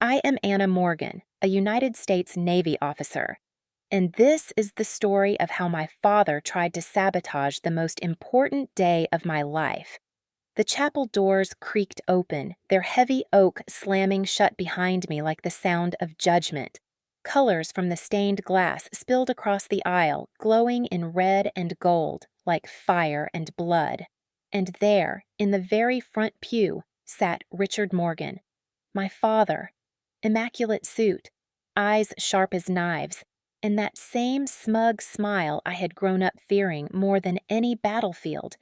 I am Anna Morgan, a United States Navy officer, and this is the story of how my father tried to sabotage the most important day of my life. The chapel doors creaked open, their heavy oak slamming shut behind me like the sound of judgment. Colors from the stained glass spilled across the aisle, glowing in red and gold, like fire and blood. And there, in the very front pew, sat Richard Morgan, my father, immaculate suit, eyes sharp as knives, and that same smug smile I had grown up fearing more than any battlefield.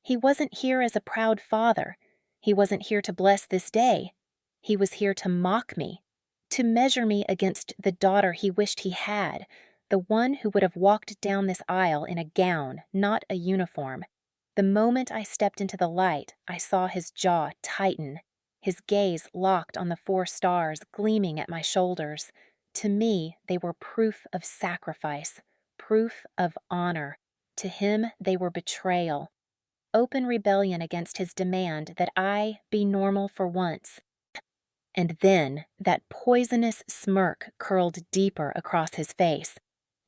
He wasn't here as a proud father. He wasn't here to bless this day. He was here to mock me, to measure me against the daughter he wished he had, the one who would have walked down this aisle in a gown, not a uniform. The moment I stepped into the light, I saw his jaw tighten, his gaze locked on the 4 stars gleaming at my shoulders. To me, they were proof of sacrifice, proof of honor. To him, they were betrayal, open rebellion against his demand that I be normal for once. And then that poisonous smirk curled deeper across his face,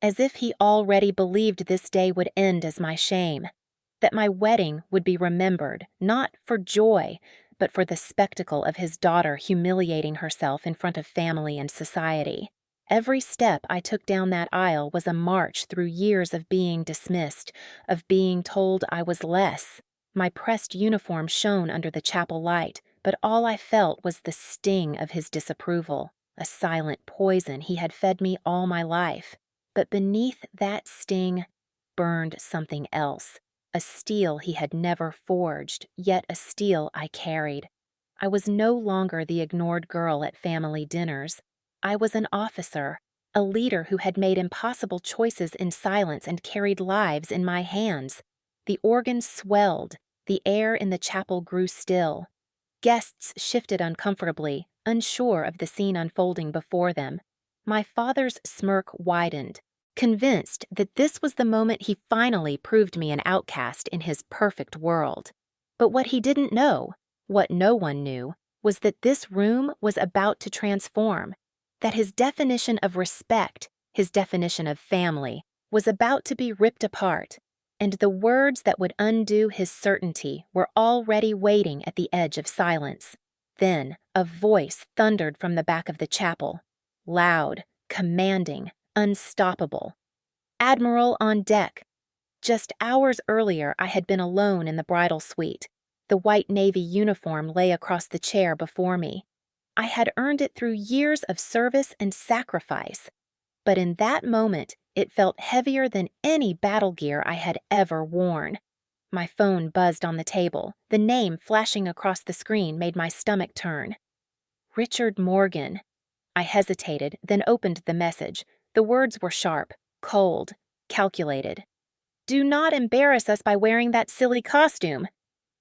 as if he already believed this day would end as my shame, that my wedding would be remembered, not for joy, but for the spectacle of his daughter humiliating herself in front of family and society. Every step I took down that aisle was a march through years of being dismissed, of being told I was less. My pressed uniform shone under the chapel light, but all I felt was the sting of his disapproval, a silent poison he had fed me all my life. But beneath that sting burned something else, a steel he had never forged, yet a steel I carried. I was no longer the ignored girl at family dinners. I was an officer, a leader who had made impossible choices in silence and carried lives in my hands. The organ swelled, the air in the chapel grew still. Guests shifted uncomfortably, unsure of the scene unfolding before them. My father's smirk widened, convinced that this was the moment he finally proved me an outcast in his perfect world. But what he didn't know, what no one knew, was that this room was about to transform, that his definition of respect, his definition of family, was about to be ripped apart, and the words that would undo his certainty were already waiting at the edge of silence. Then a voice thundered from the back of the chapel, loud, commanding, unstoppable. "Admiral on deck." Just hours earlier, I had been alone in the bridal suite. The white Navy uniform lay across the chair before me. I had earned it through years of service and sacrifice. But in that moment, it felt heavier than any battle gear I had ever worn. My phone buzzed on the table. The name flashing across the screen made my stomach turn. Richard Morgan. I hesitated, then opened the message. The words were sharp, cold, calculated. "Do not embarrass us by wearing that silly costume."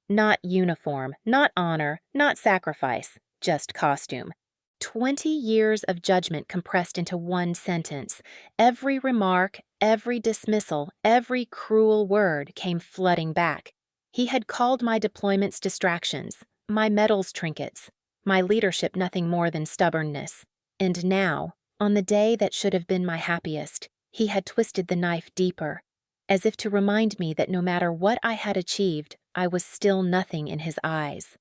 Not uniform, not honor, not sacrifice, just costume. 20 years of judgment compressed into one sentence. Every remark, every dismissal, every cruel word came flooding back. He had called my deployments distractions, my medals trinkets, my leadership nothing more than stubbornness. And now, on the day that should have been my happiest, he had twisted the knife deeper, as if to remind me that no matter what I had achieved, I was still nothing in his eyes.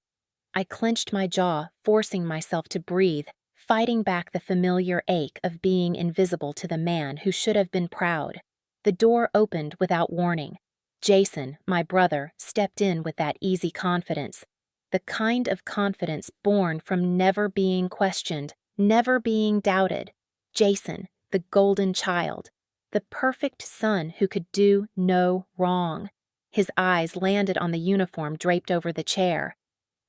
I clenched my jaw, forcing myself to breathe, fighting back the familiar ache of being invisible to the man who should have been proud. The door opened without warning. Jason, my brother, stepped in with that easy confidence, the kind of confidence born from never being questioned, never being doubted. Jason, the golden child, the perfect son who could do no wrong. His eyes landed on the uniform draped over the chair.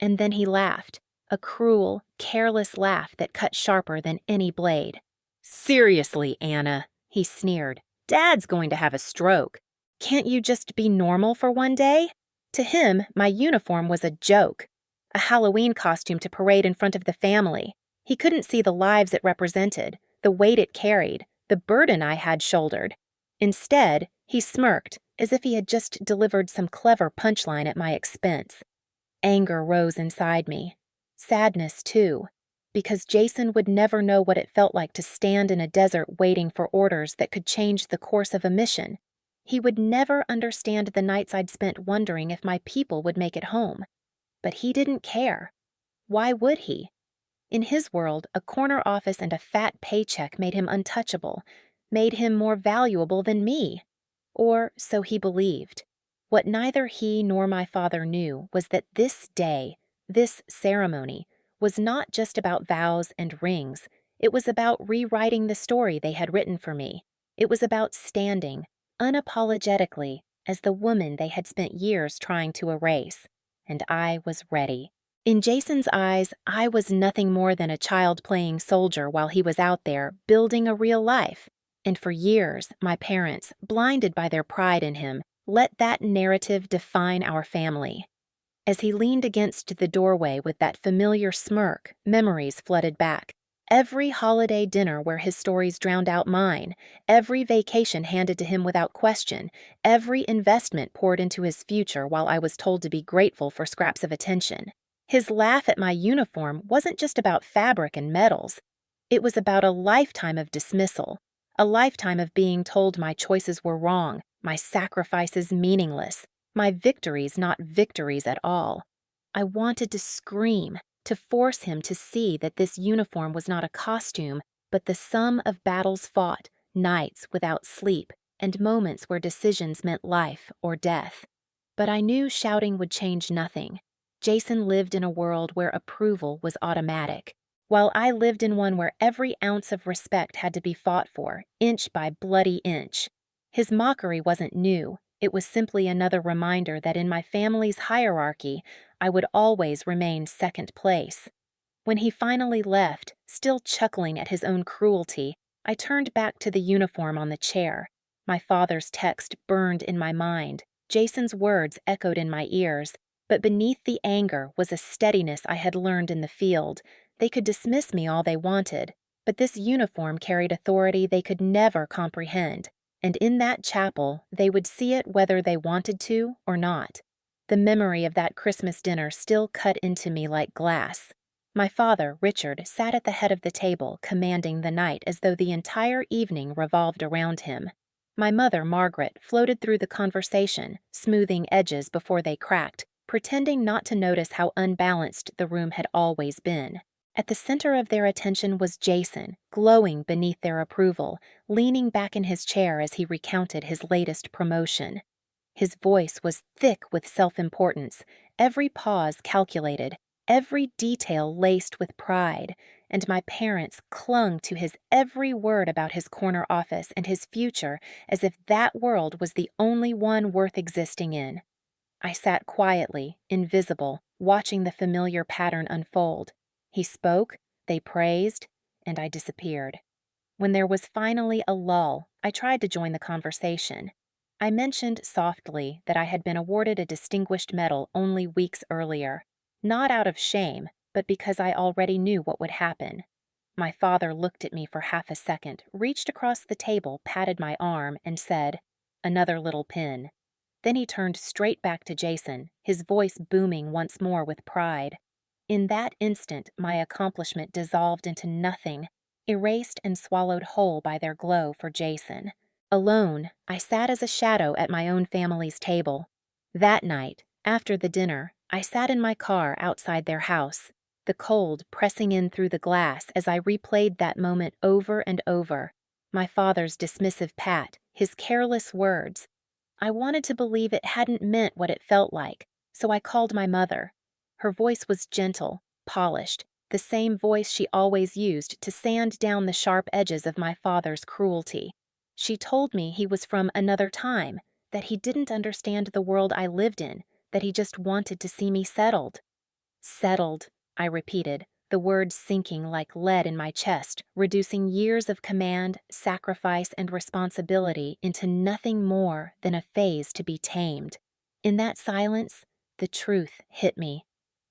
And then he laughed, a cruel, careless laugh that cut sharper than any blade. "Seriously, Anna," he sneered, "Dad's going to have a stroke. Can't you just be normal for one day?" To him, my uniform was a joke, a Halloween costume to parade in front of the family. He couldn't see the lives it represented, the weight it carried, the burden I had shouldered. Instead, he smirked, as if he had just delivered some clever punchline at my expense. Anger rose inside me. Sadness, too. because Jason would never know what it felt like to stand in a desert waiting for orders that could change the course of a mission. He would never understand the nights I'd spent wondering if my people would make it home. But he didn't care. Why would he? In his world, a corner office and a fat paycheck made him untouchable, made him more valuable than me. Or so he believed. What neither he nor my father knew was that this day, this ceremony, was not just about vows and rings. It was about rewriting the story they had written for me. It was about standing, unapologetically, as the woman they had spent years trying to erase. And I was ready. In Jason's eyes, I was nothing more than a child playing soldier while he was out there building a real life. And for years, my parents, blinded by their pride in him, let that narrative define our family. As he leaned against the doorway with that familiar smirk, memories flooded back. Every holiday dinner where his stories drowned out mine, every vacation handed to him without question, every investment poured into his future while I was told to be grateful for scraps of attention. His laugh at my uniform wasn't just about fabric and metals. It was about a lifetime of dismissal, a lifetime of being told my choices were wrong, my sacrifices meaningless, my victories not victories at all. I wanted to scream, to force him to see that this uniform was not a costume, but the sum of battles fought, nights without sleep, and moments where decisions meant life or death. But I knew shouting would change nothing. Jason lived in a world where approval was automatic, while I lived in one where every ounce of respect had to be fought for, inch by bloody inch. His mockery wasn't new. It was simply another reminder that in my family's hierarchy, I would always remain second place. When he finally left, still chuckling at his own cruelty, I turned back to the uniform on the chair. My father's text burned in my mind. Jason's words echoed in my ears. But beneath the anger was a steadiness I had learned in the field. They could dismiss me all they wanted, but this uniform carried authority they could never comprehend. And in that chapel, they would see it whether they wanted to or not. The memory of that Christmas dinner still cut into me like glass. My father, Richard, sat at the head of the table, commanding the night as though the entire evening revolved around him. My mother, Margaret, floated through the conversation, smoothing edges before they cracked, pretending not to notice how unbalanced the room had always been. At the center of their attention was Jason, glowing beneath their approval, leaning back in his chair as he recounted his latest promotion. His voice was thick with self-importance, every pause calculated, every detail laced with pride, and my parents clung to his every word about his corner office and his future as if that world was the only one worth existing in. I sat quietly, invisible, watching the familiar pattern unfold. He spoke, they praised, and I disappeared. When there was finally a lull, I tried to join the conversation. I mentioned softly that I had been awarded a distinguished medal only weeks earlier, not out of shame, but because I already knew what would happen. My father looked at me for half a second, reached across the table, patted my arm, and said, "Another little pin." Then he turned straight back to Jason, his voice booming once more with pride. In that instant, my accomplishment dissolved into nothing, erased and swallowed whole by their glow for Jason. Alone, I sat as a shadow at my own family's table. That night, after the dinner, I sat in my car outside their house, the cold pressing in through the glass as I replayed that moment over and over. My father's dismissive pat, his careless words. I wanted to believe it hadn't meant what it felt like, so I called my mother. Her voice was gentle, polished, the same voice she always used to sand down the sharp edges of my father's cruelty. She told me he was from another time, that he didn't understand the world I lived in, that he just wanted to see me settled. Settled, I repeated, the words sinking like lead in my chest, reducing years of command, sacrifice, and responsibility into nothing more than a phase to be tamed. In that silence, the truth hit me.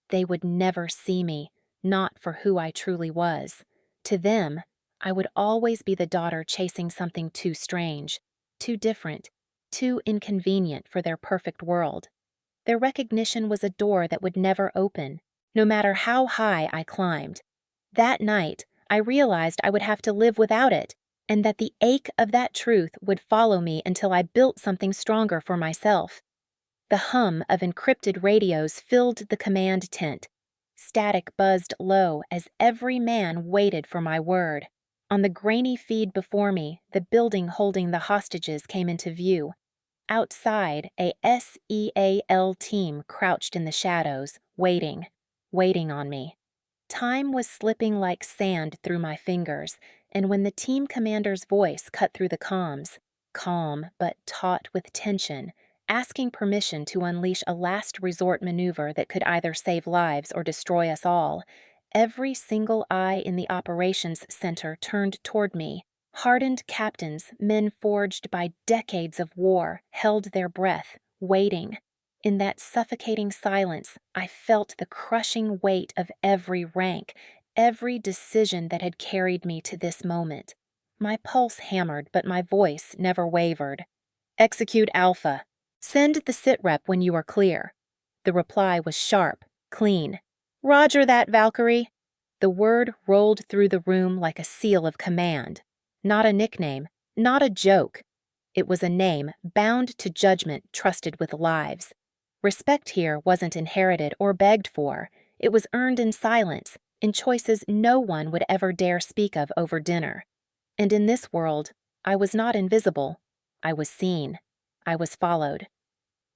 They would never see me, not for who I truly was. To them, I would always be the daughter chasing something too strange, too different, too inconvenient for their perfect world. Their recognition was a door that would never open, no matter how high I climbed. That night, I realized I would have to live without it, and that the ache of that truth would follow me until I built something stronger for myself. The hum of encrypted radios filled the command tent. Static buzzed low as every man waited for my word. On the grainy feed before me, the building holding the hostages came into view. Outside, a SEAL team crouched in the shadows, waiting on me. Time was slipping like sand through my fingers, and when the team commander's voice cut through the comms, calm but taut with tension, asking permission to unleash a last resort maneuver that could either save lives or destroy us all, every single eye in the operations center turned toward me. Hardened captains, men forged by decades of war, held their breath, waiting. In that suffocating silence, I felt the crushing weight of every rank, every decision that had carried me to this moment. My pulse hammered, but my voice never wavered. "Execute Alpha. Send the sitrep when you are clear." The reply was sharp, clean. "Roger that, Valkyrie." The word rolled through the room like a seal of command. Not a nickname, not a joke. It was a name bound to judgment trusted with lives. Respect here wasn't inherited or begged for. It was earned in silence, in choices no one would ever dare speak of over dinner. And in this world, I was not invisible. I was seen. I was followed.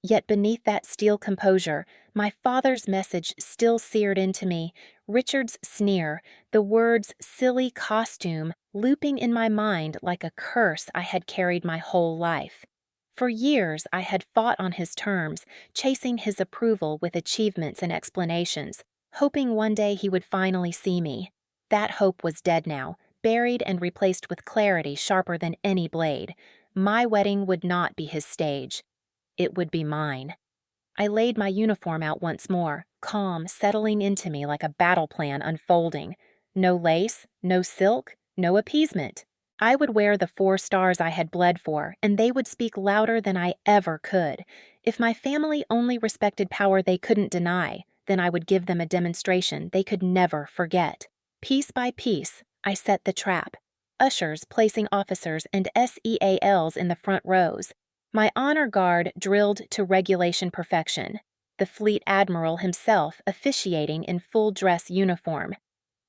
Yet beneath that steel composure, my father's message still seared into me, Richard's sneer, the words "silly costume" looping in my mind like a curse I had carried my whole life. For years I had fought on his terms, chasing his approval with achievements and explanations, hoping one day he would finally see me. That hope was dead now, buried and replaced with clarity sharper than any blade. My wedding would not be his stage. It would be mine. I laid my uniform out once more, calm settling into me like a battle plan unfolding. No lace, no silk, no appeasement. I would wear the 4 stars I had bled for, and they would speak louder than I ever could. If my family only respected power they couldn't deny, then I would give them a demonstration they could never forget. Piece by piece, I set the trap. Ushers placing officers and SEALs in the front rows. My honor guard drilled to regulation perfection, the fleet admiral himself officiating in full-dress uniform.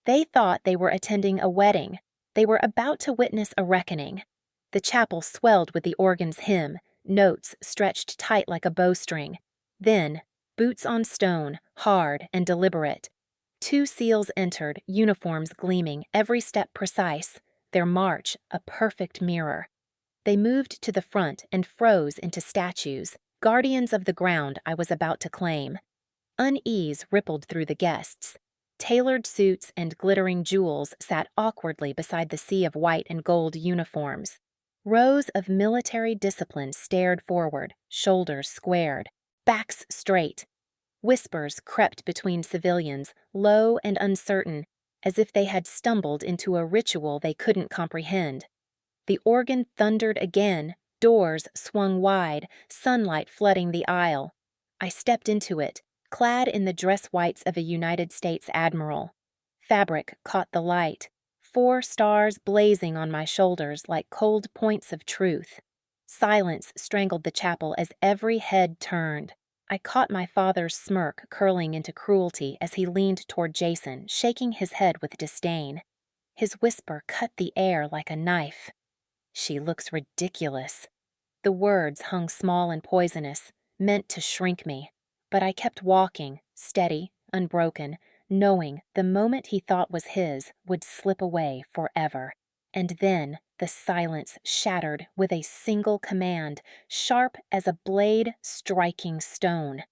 They thought they were attending a wedding. They were about to witness a reckoning. The chapel swelled with the organ's hymn, notes stretched tight like a bowstring. Then, boots on stone, hard and deliberate. 2 SEALs entered, uniforms gleaming, every step precise, their march a perfect mirror. They moved to the front and froze into statues, guardians of the ground I was about to claim. Unease rippled through the guests. Tailored suits and glittering jewels sat awkwardly beside the sea of white and gold uniforms. Rows of military discipline stared forward, shoulders squared, backs straight. Whispers crept between civilians, low and uncertain, as if they had stumbled into a ritual they couldn't comprehend. The organ thundered again, doors swung wide, sunlight flooding the aisle. I stepped into it, clad in the dress whites of a United States admiral. Fabric caught the light, 4 stars blazing on my shoulders like cold points of truth. Silence strangled the chapel as every head turned. I caught my father's smirk curling into cruelty as he leaned toward Jason, shaking his head with disdain. His whisper cut the air like a knife. "She looks ridiculous." The words hung small and poisonous, meant to shrink me. But I kept walking, steady, unbroken, knowing the moment he thought was his would slip away forever. And then the silence shattered with a single command, sharp as a blade striking stone.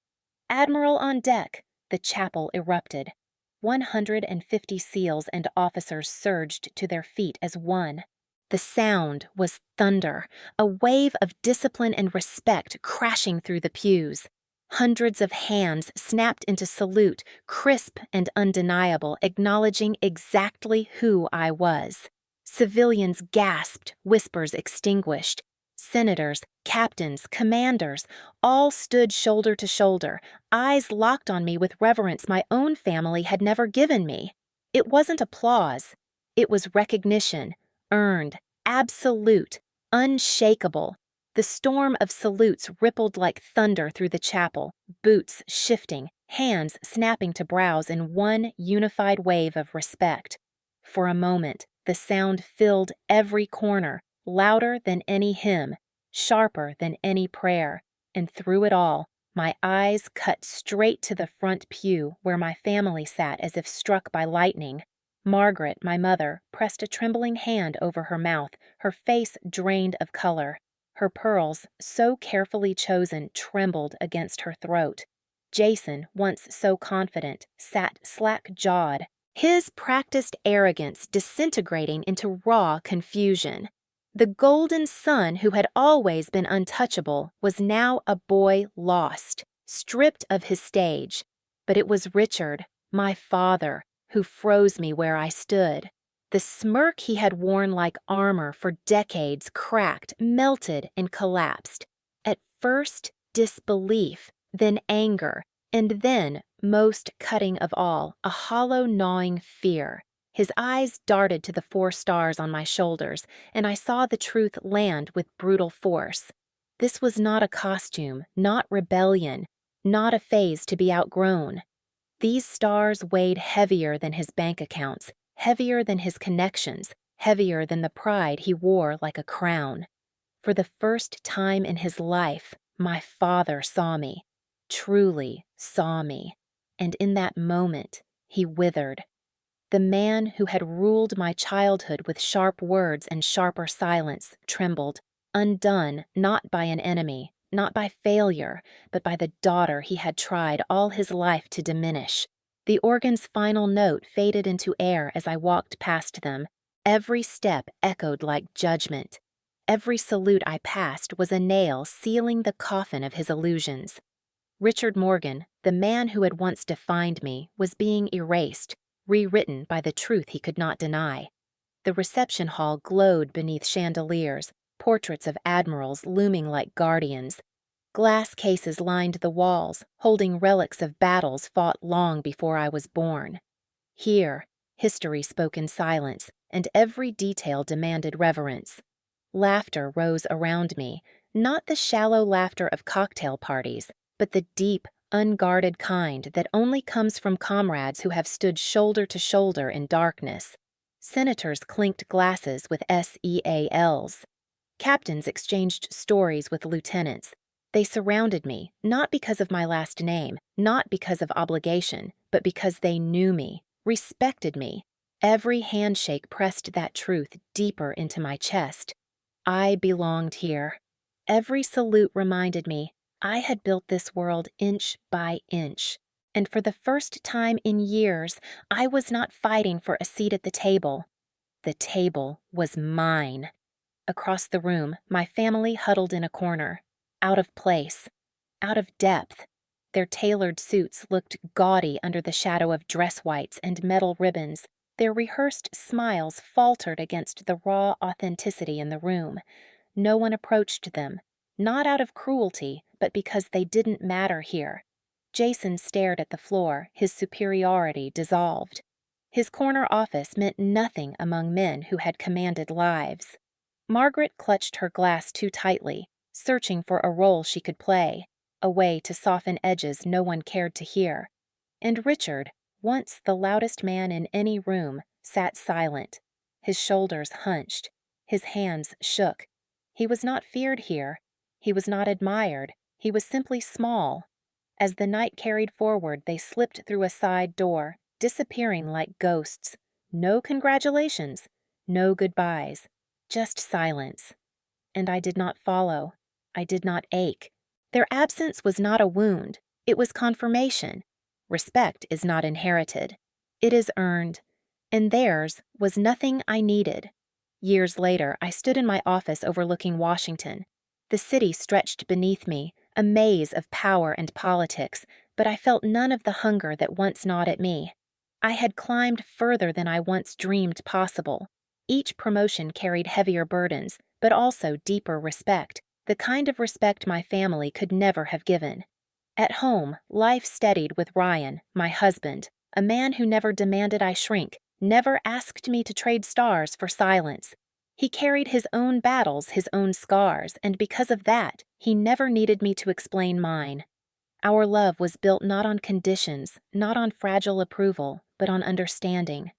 "Admiral on deck!" The chapel erupted. 150 SEALs and officers surged to their feet as one. The sound was thunder, a wave of discipline and respect crashing through the pews. Hundreds of hands snapped into salute, crisp and undeniable, acknowledging exactly who I was. Civilians gasped, whispers extinguished. Senators, captains, commanders, all stood shoulder to shoulder, eyes locked on me with reverence my own family had never given me. It wasn't applause. It was recognition, earned, absolute, unshakable. The storm of salutes rippled like thunder through the chapel, boots shifting, hands snapping to brows in one unified wave of respect. For a moment, the sound filled every corner, louder than any hymn, sharper than any prayer, and through it all, my eyes cut straight to the front pew where my family sat as if struck by lightning. Margaret, my mother, pressed a trembling hand over her mouth, her face drained of color. Her pearls, so carefully chosen, trembled against her throat. Jason, once so confident, sat slack-jawed, his practiced arrogance disintegrating into raw confusion. The golden son who had always been untouchable was now a boy lost, stripped of his stage. But it was Richard, my father, who froze me where I stood. The smirk he had worn like armor for decades cracked, melted, and collapsed. At first, disbelief, then anger, and then, most cutting of all, a hollow gnawing fear. His eyes darted to the 4 stars on my shoulders, and I saw the truth land with brutal force. This was not a costume, not rebellion, not a phase to be outgrown. These stars weighed heavier than his bank accounts, heavier than his connections, heavier than the pride he wore like a crown. For the first time in his life, my father saw me, truly saw me, and in that moment, he withered. The man who had ruled my childhood with sharp words and sharper silence trembled, undone not by an enemy, not by failure, but by the daughter he had tried all his life to diminish. The organ's final note faded into air as I walked past them. Every step echoed like judgment. Every salute I passed was a nail sealing the coffin of his illusions. Richard Morgan, the man who had once defined me, was being erased, rewritten by the truth he could not deny. The reception hall glowed beneath chandeliers, portraits of admirals looming like guardians. Glass cases lined the walls, holding relics of battles fought long before I was born. Here, history spoke in silence, and every detail demanded reverence. Laughter rose around me, not the shallow laughter of cocktail parties, but the deep, unguarded kind that only comes from comrades who have stood shoulder to shoulder in darkness. Senators clinked glasses with SEALs. Captains exchanged stories with lieutenants. They surrounded me, not because of my last name, not because of obligation, but because they knew me, respected me. Every handshake pressed that truth deeper into my chest. I belonged here. Every salute reminded me I had built this world inch by inch, and for the first time in years, I was not fighting for a seat at the table. The table was mine. Across the room, my family huddled in a corner, out of place, out of depth. Their tailored suits looked gaudy under the shadow of dress whites and metal ribbons. Their rehearsed smiles faltered against the raw authenticity in the room. No one approached them, not out of cruelty, but because they didn't matter here. Jason stared at the floor, his superiority dissolved. His corner office meant nothing among men who had commanded lives. Margaret clutched her glass too tightly, searching for a role she could play, a way to soften edges no one cared to hear. And Richard, once the loudest man in any room, sat silent, his shoulders hunched, his hands shook. He was not feared here. He was not admired. He was simply small. As the night carried forward, they slipped through a side door, disappearing like ghosts. No congratulations, no goodbyes, just silence. And I did not follow. I did not ache. Their absence was not a wound. It was confirmation. Respect is not inherited. It is earned. And theirs was nothing I needed. Years later, I stood in my office overlooking Washington. The city stretched beneath me, a maze of power and politics, but I felt none of the hunger that once gnawed at me. I had climbed further than I once dreamed possible. Each promotion carried heavier burdens, but also deeper respect, the kind of respect my family could never have given. At home, life steadied with Ryan, my husband, A man who never demanded I shrink, never asked me to trade stars for silence. He carried his own battles, his own scars, and because of that, he never needed me to explain mine. Our love was built not on conditions, not on fragile approval, but on understanding,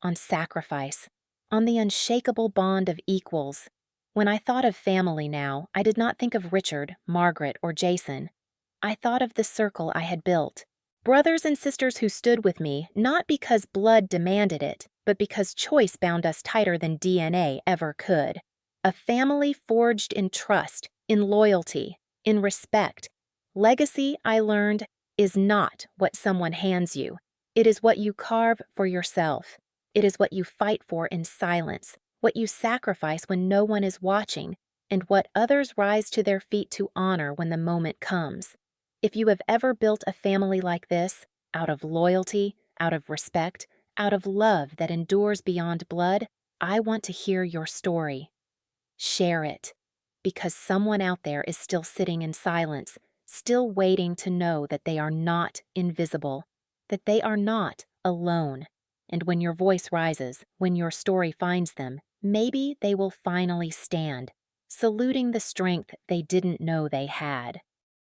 on sacrifice, on the unshakable bond of equals. When I thought of family now, I did not think of Richard, Margaret, or Jason. I thought of the circle I had built. Brothers and sisters who stood with me, not because blood demanded it, but because choice bound us tighter than DNA ever could. A family forged in trust, in loyalty, in respect. Legacy, I learned, is not what someone hands you. It is what you carve for yourself. It is what you fight for in silence, what you sacrifice when no one is watching, and what others rise to their feet to honor when the moment comes. If you have ever built a family like this, out of loyalty, out of respect, out of love that endures beyond blood, I want to hear your story. Share it, because someone out there is still sitting in silence, still waiting to know that they are not invisible, that they are not alone. And when your voice rises, when your story finds them, maybe they will finally stand, saluting the strength they didn't know they had.